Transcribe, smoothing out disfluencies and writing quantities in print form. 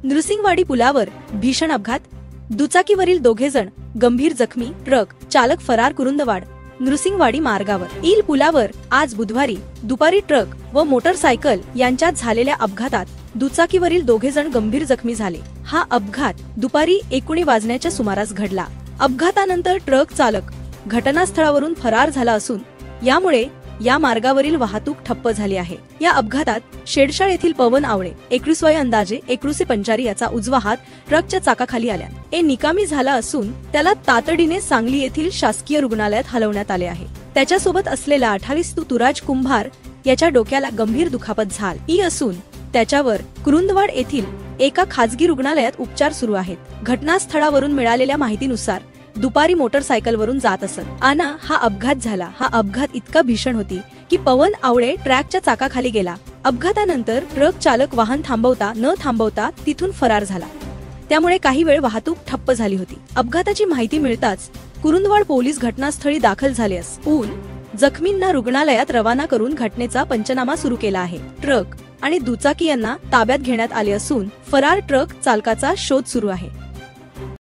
नृसिंगवाडी पुलावर भीषण अपघात, दुचाकीवरील दोघे जण गंभीर जखमी, ट्रक चालक फरार. कुरुंदवाड नृसिंगवाडी मार्गावर ईल पुलावर आज बुधवारी दुपारी ट्रक व मोटरसायकल यांच्यात झालेल्या अपघातात दुचाकीवरील दोघे जण गंभीर जखमी झाले. हा अपघात दुपारी 19 वाजण्याच्या सुमारास घडला. अपघातानंतर ट्रक चालक घटनास्थळावरून फरार झाला असून यामुळे या मार्गावरील वाहतूक ठप्प झाली आहे. या अपघातात शेडशाळ येथील पवन आवळे 21 वय अंदाजे 19 याचा उजवा हात ट्रकच्या चाकाखाली आल्या निकामी झाला असून त्याला तातडीने सांगली येथील शासकीय रुग्णालयात हलवण्यात आले आहे. त्याच्यासोबत असलेला 28 तुराज कुंभार याच्या डोक्याला गंभीर दुखापत झाली असून त्याच्यावर कुरुंदवाड येथील एका खासगी रुग्णालयात उपचार सुरू आहेत. घटनास्थळावरून मिळालेल्या माहितीनुसार दुपारी मोटरसायकलवरून जात असत आना हा अपघात झाला. हा अपघात इतका भीषण होती की पवन आवळे ट्रॅकच्या चाकाखाली गेला. अपघातानंतर ट्रक चालक वाहन न थांबवता तिथून फरार झाला. त्यामुळे काही वेळ वाहतूक ठप्प झाली होती. अपघाताची माहिती मिळताच कुरुंदवाड पोलीस घटनास्थळी दाखल झाले असून जखमींना रुग्णालयात रवाना करून घटनेचा पंचनामा सुरू केला आहे. ट्रक आणि दुचाकी यांना ताब्यात घेण्यात आले असून फरार ट्रक चालकाचा शोध सुरू आहे.